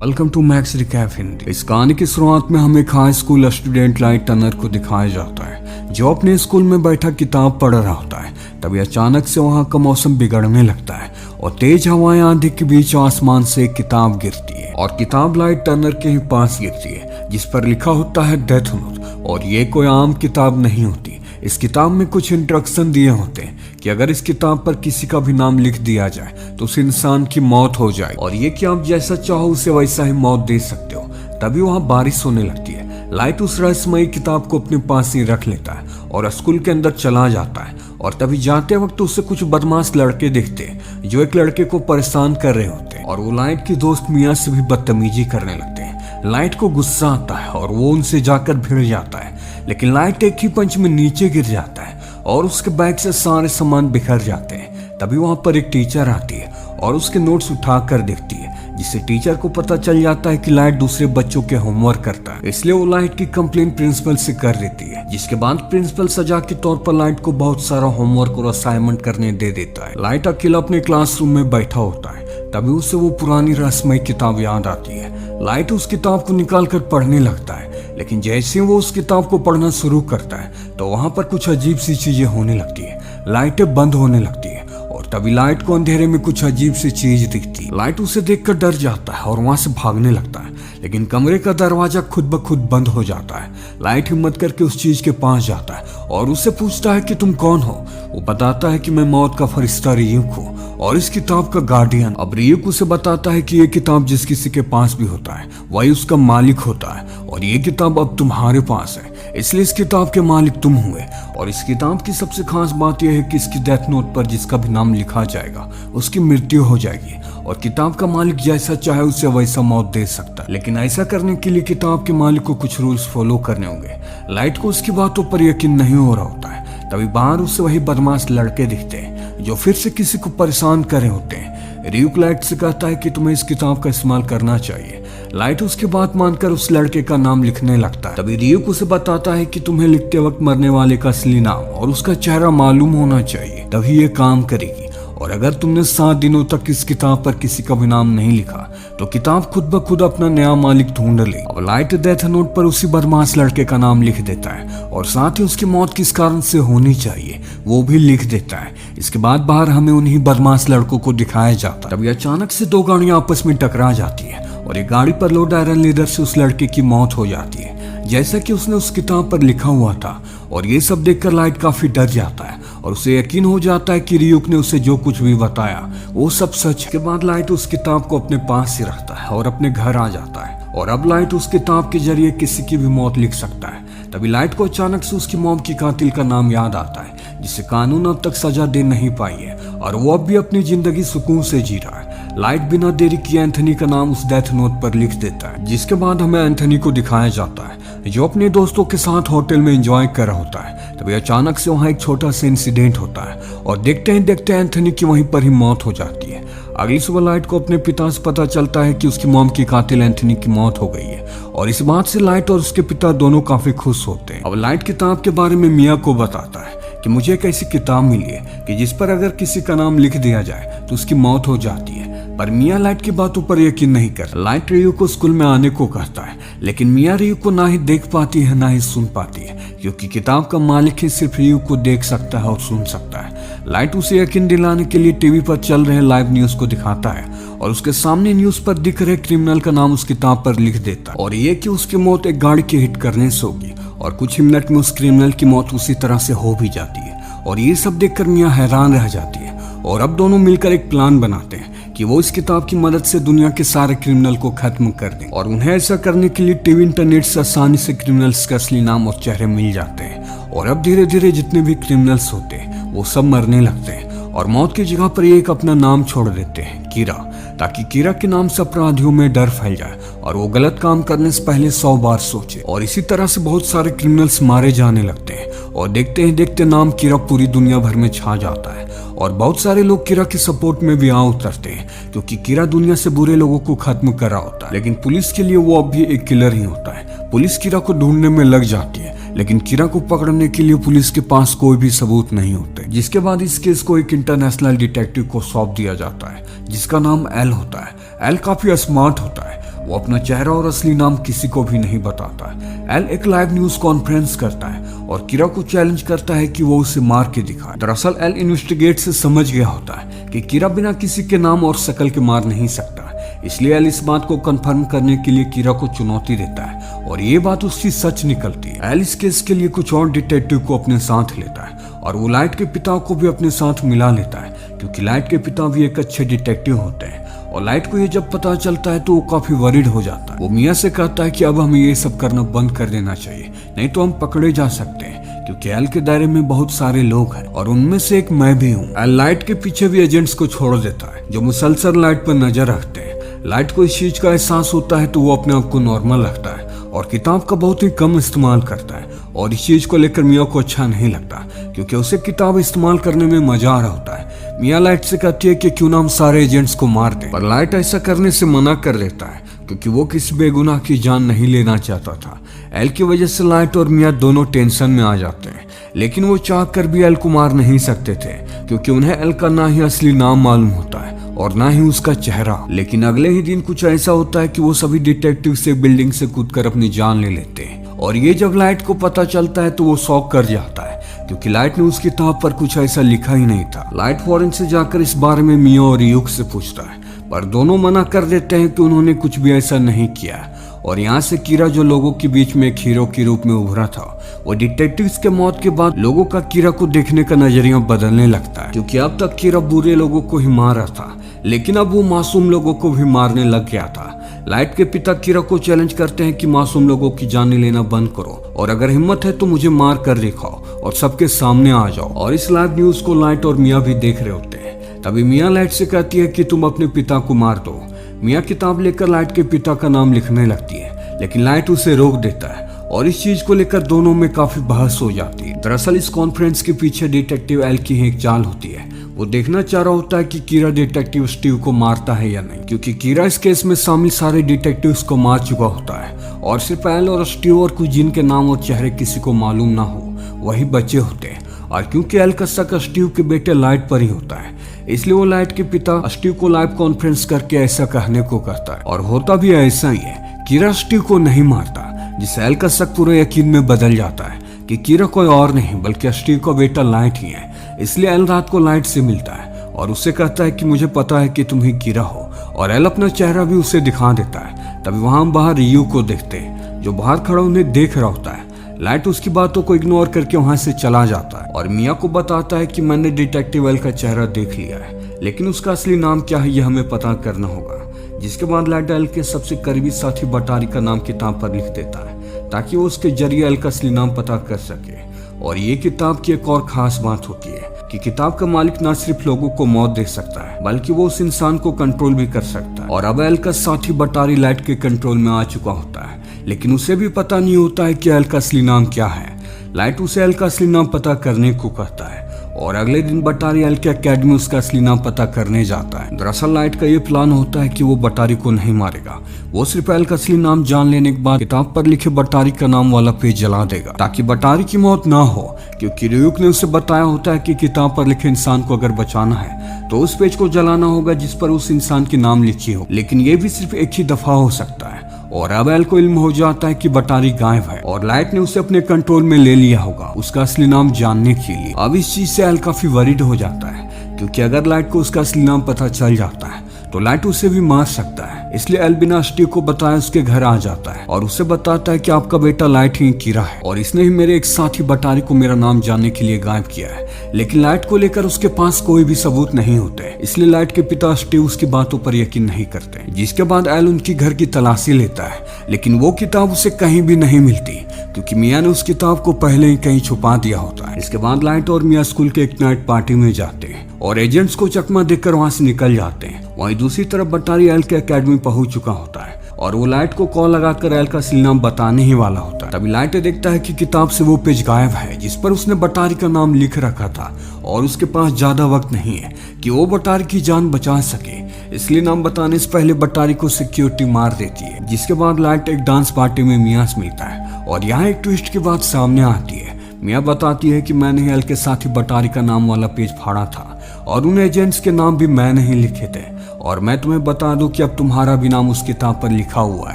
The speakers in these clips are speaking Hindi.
Welcome to Max Recap Hindi. इस कहानी की शुरुआत में हमें एक high school student Light Turner को दिखाया जाता है जो अपने स्कूल में बैठा किताब पढ़ रहा होता है। तभी अचानक से वहाँ का मौसम बिगड़ने लगता है और तेज हवाएं आंधी के बीच आसमान से एक किताब गिरती है और किताब लाइट टर्नर के ही पास गिरती है जिस पर लिखा होता है डेथ नोट। और ये कोई आम किताब नहीं होती। इस किताब में कुछ इंस्ट्रक्शन दिए होते हैं कि अगर इस किताब पर किसी का भी नाम लिख दिया जाए तो उस इंसान की मौत हो जाए और ये कि आप जैसा चाहो उसे वैसा ही मौत दे सकते हो। तभी वहाँ बारिश होने लगती है। लाइट उस रहस्यमयी किताब को अपने पास ही रख लेता है और स्कूल के अंदर चला जाता है। और तभी जाते वक्त उससे कुछ बदमाश लड़के दिखते हैं जो एक लड़के को परेशान कर रहे होते हैं और वो लाइट की दोस्त मिया से भी बदतमीजी करने लगते हैं। लाइट को गुस्सा आता है और वो उनसे जाकर भिड़ जाता है, लेकिन लाइट एक ही पंच में नीचे गिर जाता है और उसके बैग से सारे सामान बिखर जाते हैं। तभी वहां पर एक टीचर आती है और उसके नोट्स उठा कर देखती है जिससे टीचर को पता चल जाता है कि लाइट दूसरे बच्चों के होमवर्क करता है। इसलिए वो लाइट की कंप्लेंट प्रिंसिपल से कर देती है, जिसके बाद प्रिंसिपल सजा के तौर पर लाइट को बहुत सारा होमवर्क और असाइनमेंट करने दे देता है। लाइट अकेला अपने क्लासरूम में बैठा होता है। तभी उसे वो पुरानी रहस्यमयी किताब याद आती है। लाइट उस किताब को निकाल कर पढ़ने लगता है, लेकिन जैसे ही वो उस किताब को पढ़ना शुरू करता है तो वहां पर कुछ अजीब सी चीजें होने लगती है। लाइटें बंद होने लगती है और तभी लाइट को अंधेरे में कुछ अजीब सी चीज दिखती है। लाइट उसे देखकर डर जाता है और वहां से भागने लगता है, लेकिन कमरे का दरवाजा खुद ब खुद बंद हो जाता है। लाइट हिम्मत करके उस चीज के पास जाता है और उससे पूछता है कि तुम कौन हो। वो बताता है कि मैं मौत का फरिश्ता रियुक हूँ और इस किताब का गार्डियन। अब रियुक उसे बताता है कि ये किताब जिस किसी के पास भी होता है वही उसका मालिक होता है और ये किताब अब तुम्हारे पास है, इसलिए इस किताब के मालिक तुम हुए। और इस किताब की सबसे खास बात यह है कि इसकी डेथ नोट पर जिसका भी नाम लिखा जाएगा उसकी मृत्यु हो जाएगी और किताब का मालिक जैसा चाहे उसे वैसा मौत दे सकता है। लेकिन ऐसा करने के लिए किताब के मालिक को कुछ रूल्स फॉलो करने होंगे। लाइट को उसकी बातों पर यकीन नहीं हो रहा होता है। तभी बाहर उससे वही बदमाश लड़के दिखते हैं जो फिर से किसी को परेशान कर रहे होते हैं। रियुक लाइट से कहता है कि तुम्हें इस किताब का इस्तेमाल करना चाहिए। लाइट उसकी बात मानकर उस लड़के का नाम लिखने लगता है। तभी रियुक उसे बताता है कि तुम्हें लिखते वक्त मरने वाले का असली नाम और उसका चेहरा मालूम होना चाहिए, तभी ये काम करेगी। और अगर तुमने 7 दिनों तक इस किताब पर किसी का भी नाम नहीं लिखा तो किताब खुद ब खुद अपना नया मालिक ढूंढ ले। अब लाइट डेथ नोट पर उसी बदमाश लड़के का नाम लिख देता है और साथ ही उसकी मौत किस कारण से होनी चाहिए वो भी लिख देता है। इसके बाद बाहर हमें उन्हीं बदमाश लड़कों को दिखाया जाता है। तभी अचानक से 2 गाड़ियां आपस में टकरा जाती है और एक गाड़ी पर लोड आयरन लीडर से उस लड़के की मौत हो जाती है जैसा कि उसने उस किताब पर लिखा हुआ था। और ये सब देखकर लाइट काफी डर जाता है और उसे यकीन हो जाता है कि रियुक ने उसे जो कुछ भी बताया वो सब सच है। के बाद लाइट उस किताब को अपने पास ही रखता है और अपने घर आ जाता है और अब लाइट उस किताब के जरिए किसी की भी मौत लिख सकता है। तभी लाइट को अचानक से उसकी मॉम की कातिल का नाम याद आता है जिसे कानून अब तक सजा दे नहीं पाई है और वो अब भी अपनी जिंदगी सुकून से जी रहा है। लाइट बिना देरी किए एंथनी का नाम उस डेथ नोट पर लिख देता है, जिसके बाद हमें एंथनी को दिखाया जाता है जो अपने दोस्तों के साथ होटल में एंजॉय कर रहा होता है। तभी अचानक से वहाँ एक छोटा सा इंसिडेंट होता है और देखते ही देखते एंथनी की वहीं पर ही मौत हो जाती है। अगली सुबह लाइट को अपने पिता से पता चलता है कि उसकी मॉम की कातिल एंथनी की मौत हो गई है और इस बात से लाइट और उसके पिता दोनों काफी खुश होते हैं। अब लाइट किताब के बारे में मिया को बताता है कि मुझे एक ऐसी किताब मिली है कि जिस पर अगर किसी का नाम लिख दिया जाए तो उसकी मौत हो जाती है। पर मिया लाइट की बातों पर यकीन नहीं कर। लाइट रियुक को स्कूल में आने को कहता है, लेकिन मिया रियुक को ना ही देख पाती है ना ही सुन पाती है क्योंकि किताब का मालिक ही सिर्फ रियुक को देख सकता है और सुन सकता है। लाइट उसे यकीन दिलाने के लिए टीवी पर चल रहे लाइव न्यूज को दिखाता है और उसके सामने न्यूज पर दिख रहे क्रिमिनल का नाम उस किताब पर लिख देता है और ये कि उसकी मौत एक गाड़ी के हिट करने से होगी और कुछ ही मिनट में उस क्रिमिनल की मौत उसी तरह से हो भी जाती है। और ये सब देखकर मिया हैरान रह जाती है और अब दोनों मिलकर एक प्लान बनाते हैं कि वो इस किताब की मदद से दुनिया के सारे क्रिमिनल को खत्म कर दें। और उन्हें ऐसा करने के लिए टीवी इंटरनेट से आसानी से क्रिमिनल्स के असली नाम और चेहरे मिल जाते हैं और अब धीरे धीरे जितने भी क्रिमिनल्स होते हैं वो सब मरने लगते हैं और मौत की जगह पर एक अपना नाम छोड़ देते हैं, कीरा, ताकि कीरा के नाम से अपराधियों में डर फैल जाए और वो गलत काम करने से पहले 100 बार सोचे। और इसी तरह से बहुत सारे क्रिमिनल्स मारे जाने लगते हैं और देखते ही देखते नाम कीरा पूरी दुनिया भर में छा जाता है और बहुत सारे लोग कीरा के सपोर्ट में भी आ उतरते हैं क्योंकि कीरा दुनिया से बुरे लोगों को खत्म कर रहा होता है। लेकिन पुलिस के लिए वो अब भी एक किलर ही होता है। पुलिस कीरा को ढूंढने में लग जाती है लेकिन कीरा को पकड़ने के लिए पुलिस के पास कोई भी सबूत नहीं होते। जिसके बाद इस केस को एक इंटरनेशनल डिटेक्टिव को सौंप दिया जाता है जिसका नाम एल होता है। एल काफी स्मार्ट होता है। वो अपना चेहरा और असली नाम किसी को भी नहीं बताता। एल एक लाइव न्यूज कॉन्फ्रेंस करता है और किरा को चैलेंज करता है कि वो उसे मार के दिखाए। दरअसल एल इन्वेस्टिगेट से समझ गया होता है कि किरा बिना किसी के नाम और शक्ल के मार नहीं सकता, इसलिए एल इस बात को कंफर्म करने के लिए किरा को चुनौती देता है और ये बात उसकी सच निकलती है। एल इस केस के लिए कुछ और डिटेक्टिव को अपने साथ लेता है और वो लाइट के पिता को भी अपने साथ मिला लेता है, क्योंकि लाइट के पिता भी एक अच्छे डिटेक्टिव होते हैं। और लाइट को ये जब पता चलता है तो वो काफी वरीड हो जाता है। वो मिया से कहता है कि अब हमें ये सब करना बंद कर देना चाहिए, नहीं तो हम पकड़े जा सकते हैं, क्योंकि एल के दायरे में बहुत सारे लोग हैं और उनमें से एक मैं भी हूँ। एल लाइट के पीछे भी एजेंट्स को छोड़ देता है जो मुसलसल लाइट पर नजर रखते हैं। लाइट को इस चीज का एहसास होता है तो वो अपने आप को नॉर्मल रखता है और किताब का बहुत ही कम इस्तेमाल करता है। और इस चीज को लेकर मिया को अच्छा नहीं लगता, क्योंकि उसे किताब इस्तेमाल करने में मजा आ रहा होता है। मिया लाइट से कहती है कि क्यों ना हम सारे एजेंट्स को मार दें, पर लाइट ऐसा करने से मना कर देता है, क्योंकि वो किसी बेगुनाह की जान नहीं लेना चाहता था। एल की वजह से लाइट और मिया दोनों टेंशन में आ जाते हैं, लेकिन वो चाह कर भी एल को मार नहीं सकते थे, क्योंकि उन्हें एल का ना ही असली नाम मालूम होता है और ना ही उसका चेहरा। लेकिन अगले ही दिन कुछ ऐसा होता है कि वो सभी डिटेक्टिव से बिल्डिंग से कूदकर अपनी जान ले लेते हैं। और ये जब लाइट को पता चलता है तो वो शॉक कर जाता है, क्योंकि लाइट ने उस किताब पर कुछ ऐसा लिखा ही नहीं था। लाइट फौरन से जाकर इस बारे में मिया और युग से पूछता है, पर दोनों मना कर देते हैं कि उन्होंने कुछ भी ऐसा नहीं किया। और यहाँ से किरा, जो लोगों के बीच में एक हीरो के रूप में उभरा था, वो डिटेक्टिव्स के मौत के बाद लोगों का किरा को देखने का नजरिया बदलने लगता है, क्योंकि अब तक किरा बुरे लोगों को ही मार रहा था, लेकिन अब वो मासूम लोगों को भी मारने लग गया था। लाइट के पिता किरा को चैलेंज करते हैं कि मासूम लोगों की जानें लेना बंद करो और अगर हिम्मत है तो मुझे मार कर दिखाओ और सबके सामने आ जाओ। और इस लाइव न्यूज को लाइट और मिया भी देख रहे होते हैं। तभी मिया लाइट से कहती है कि तुम अपने पिता को मार दो। मिया किताब लेकर लाइट के पिता का नाम लिखने लगती है, लेकिन लाइट उसे रोक देता है और इस चीज को लेकर दोनों में काफी बहस हो जाती है। दरअसल इस कॉन्फ्रेंस के पीछे डिटेक्टिव एल की एक चाल होती है। वो देखना चाह रहा होता है कि कीरा डिटेक्टिव स्टीव को मारता है या नहीं, क्योंकि कीरा इस केस में शामिल सारे डिटेक्टिव्स को मार चुका होता है और सिर्फ एल और स्टीव और कुछ जिनके नाम और चेहरे किसी को मालूम ना हो वही बचे होते हैं। और क्योंकि एल का शक स्टीव के बेटे लाइट पर ही होता है, इसलिए वो लाइट के पिता स्टीव को लाइव कॉन्फ्रेंस करके ऐसा कहने को कहता है। और होता भी ऐसा ही है, कीरा स्टीव को नहीं मारता, जिससे एल का शक पूरे यकीन में बदल जाता है कि कीरा कोई और नहीं बल्कि स्टीव का बेटा लाइट ही है। इसलिए एल रात को लाइट से मिलता है और उससे कहता है कि मुझे पता है कि तुम ही कीरा हो, और एल अपना चेहरा भी उसे दिखा देता है। तभी वहां बाहर रियू को देखते हैं, जो बाहर खड़ा उन्हें देख रहा होता है। लाइट उसकी बातों को इग्नोर करके वहां से चला जाता है और मिया को बताता है कि मैंने डिटेक्टिव एल का चेहरा देख लिया है, लेकिन उसका असली नाम क्या है यह हमें पता करना होगा। जिसके बाद लाइट एल के सबसे करीबी साथी बटारी का नाम किताब पर लिख देता है, ताकि वो उसके जरिए एल का असली नाम पता कर सके। और ये किताब की एक और खास बात होती है कि किताब का मालिक न सिर्फ लोगों को मौत दे सकता है, बल्कि वो उस इंसान को कंट्रोल भी कर सकता है। और अब एल का साथी बटारी लाइट के कंट्रोल में आ चुका होता है, लेकिन उसे भी पता नहीं होता है कि एल का असली नाम क्या है। लाइट उसे एल का असली नाम पता करने को कहता है और अगले दिन बटारी एल के अकेडमी उसका असली नाम पता करने जाता है। दरअसल लाइट का ये प्लान होता है कि वो बटारी को नहीं मारेगा, वो सिर्फ एल का असली नाम जान लेने के बाद किताब पर लिखे बटारी का नाम वाला पेज जला देगा, ताकि बटारी की मौत ना हो, क्योंकि रियुक ने उसे बताया होता है कि किताब पर लिखे इंसान को अगर बचाना है तो उस पेज को जलाना होगा जिस पर उस इंसान की नाम लिखी हो। लेकिन ये भी सिर्फ एक ही दफा हो सकता है। और अब एल को इल्म हो जाता है कि बटारी गायब है और लाइट ने उसे अपने कंट्रोल में ले लिया होगा उसका असली नाम जानने के लिए। अब इस चीज से एल काफी वरीड हो जाता है, क्योंकि अगर लाइट को उसका असली नाम पता चल जाता है तो लाइट उसे भी मार सकता है। इसलिए एल बिना स्टीव को बताए उसके घर आ जाता है और उसे बताता है कि आपका बेटा लाइट ही कीरा है और इसने ही मेरे एक साथी बटारी को मेरा नाम जानने के लिए गायब किया है। लेकिन लाइट को लेकर उसके पास कोई भी सबूत नहीं होते, इसलिए लाइट के पिता स्टीव उसकी बातों पर यकीन नहीं करते। जिसके बाद एल उनकी घर की तलाशी लेता है, लेकिन वो किताब उसे कहीं भी नहीं मिलती, क्योंकि मिया ने उस किताब को पहले ही कहीं छुपा दिया होता है। इसके बाद लाइट और मिया स्कूल के एक नाइट पार्टी में जाते हैं और एजेंट्स को चकमा देकर वहां से निकल जाते हैं। वहीं दूसरी तरफ बटारी एल के अकेडमी पहुंच चुका होता है और वो लाइट को कॉल लगाकर एल का असली नाम बताने ही वाला होता है। तभी लाइट देखता है कि किताब से वो पेज गायब है जिस पर उसने बटारी का नाम लिख रखा था और उसके पास ज्यादा वक्त नहीं है कि वो बटारी की जान बचा सके। इसलिए नाम बताने से पहले बटारी को सिक्योरिटी मार देती है। जिसके बाद लाइट एक डांस पार्टी में मिया से मिलता है और यहाँ एक ट्विस्ट की बात सामने आती है। मिया बताती है कि मैंने एल के साथ ही बटारी का नाम वाला पेज फाड़ा था और उन एजेंट्स के नाम भी मैंने ही लिखे थे और मैं तुम्हें बता दूं कि अब तुम्हारा भी नाम उस किताब पर लिखा हुआ है।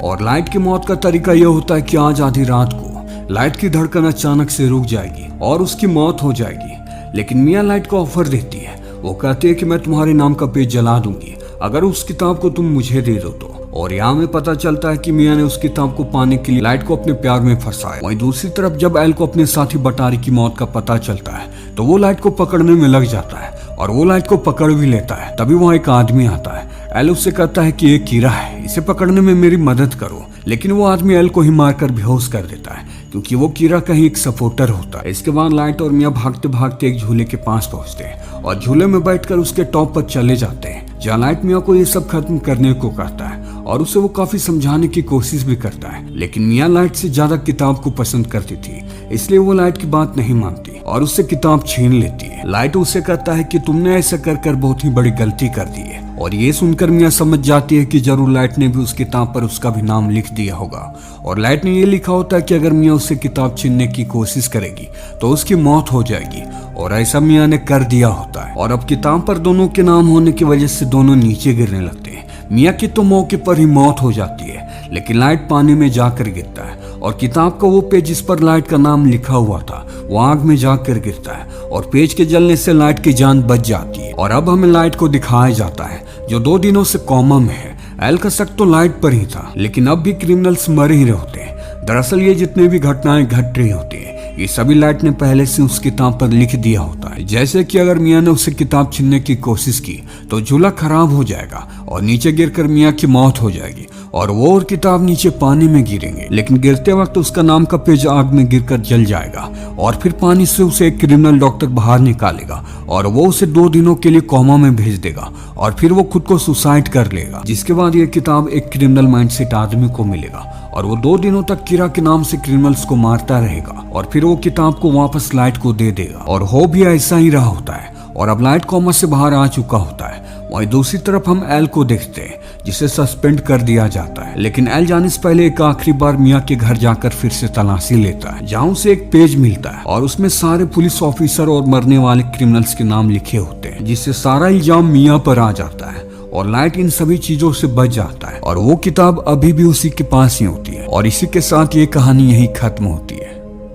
और लाइट की मौत का तरीका यह होता है कि आज आधी रात को लाइट की धड़कन अचानक से रुक जाएगी और उसकी मौत हो जाएगी। लेकिन मियाँ लाइट को ऑफर देती है। वो कहती है कि मैं तुम्हारे नाम का पेज जला दूंगी अगर उस किताब को तुम मुझे दे दो तो। और यहाँ में पता चलता है कि मियाँ ने उस किताब को पाने के लिए लाइट को अपने प्यार में फंसाया। वहीं दूसरी तरफ जब एल को अपने साथी बटारी की मौत का पता चलता है तो वो लाइट को पकड़ने में लग जाता है और वो लाइट को पकड़ भी लेता है। तभी वहाँ एक आदमी आता है। एल उससे कहता है कि ये कीड़ा है, इसे पकड़ने में मेरी मदद करो। लेकिन वो आदमी एल को ही मारकर बेहोश कर देता है क्योंकि वो कीड़ा कहीं एक सपोर्टर होता है। इसके बाद लाइट और मियाँ भागते भागते एक झूले के पास पहुंचते हैं और झूले में बैठकर उसके टॉप पर चले जाते हैं, जहाँ लाइट मियाँ को ये सब खत्म करने को कहता है और उसे वो काफी समझाने की कोशिश भी करता है। लेकिन मियाँ लाइट से ज्यादा किताब को पसंद करती थी, इसलिए वो लाइट की बात नहीं मानती और उससे किताब छीन लेती है। लाइट उसे कहता है कि तुमने ऐसा कर बहुत ही बड़ी गलती कर दी है। और ये सुनकर मियाँ समझ जाती है कि जरूर लाइट ने भी उस किताब पर उसका भी नाम लिख दिया होगा। और लाइट ने ये लिखा होता है कि अगर मियाँ उससे किताब छीनने की कोशिश करेगी तो उसकी मौत हो जाएगी। और ऐसा मियाँ ने कर दिया होता है। और अब किताब पर दोनों के नाम होने की वजह से दोनों नीचे गिरने लगते हैं। मियाँ की तो मौके पर ही मौत हो जाती है, लेकिन लाइट पानी में जाकर गिरता है और किताब का वो पेज जिस पर लाइट का नाम लिखा हुआ था वो आग में जाकर गिरता है और पेज के जलने से लाइट की जान बच जाती है। और अब हमें लाइट को दिखाया जाता है जो 2 दिनों से कोमा में है। एल का शक तो लाइट पर ही था, लेकिन अब भी क्रिमिनल्स मर ही रहे होते हैं। दरअसल ये जितने भी घटनाएं घट रही होती है ये सभी लाइट ने पहले से उस किताब पर लिख दिया होता है। जैसे कि अगर मियाँ ने उससे किताब छीनने की कोशिश की तो झूला खराब हो जाएगा और नीचे गिरकर मियाँ की मौत हो जाएगी और वो और किताब नीचे पानी में गिरेंगे। लेकिन गिरते वक्त उसका नाम का पेज आग में गिरकर जल जाएगा और फिर पानी से उसे एक क्रिमिनल डॉक्टर बाहर निकालेगा और वो उसे 2 दिनों के लिए कोमा में भेज देगा और फिर वो खुद को सुसाइड कर लेगा। जिसके बाद ये किताब एक क्रिमिनल माइंडसेट आदमी को मिलेगा और वो 2 दिनों तक कीरा के नाम से क्रिमिनल्स को मारता रहेगा और फिर वो किताब को वापस लाइट को दे देगा। और हो भी ऐसा ही रहा होता है और अब लाइट कोमा से बाहर आ चुका होता है। वहीं दूसरी तरफ हम एल को देखते हैं जिसे सस्पेंड कर दिया जाता है। लेकिन एल जाने से पहले एक आखिरी बार मियाँ के घर जाकर फिर से तलाशी लेता है, जहाँ उसे एक पेज मिलता है और उसमें सारे पुलिस ऑफिसर और मरने वाले क्रिमिनल्स के नाम लिखे होते हैं, जिससे सारा इल्जाम मियाँ पर आ जाता है और लाइट इन सभी चीजों से बच जाता है। और वो किताब अभी भी उसी के पास ही होती है और इसी के साथ ये कहानी यही खत्म होती है।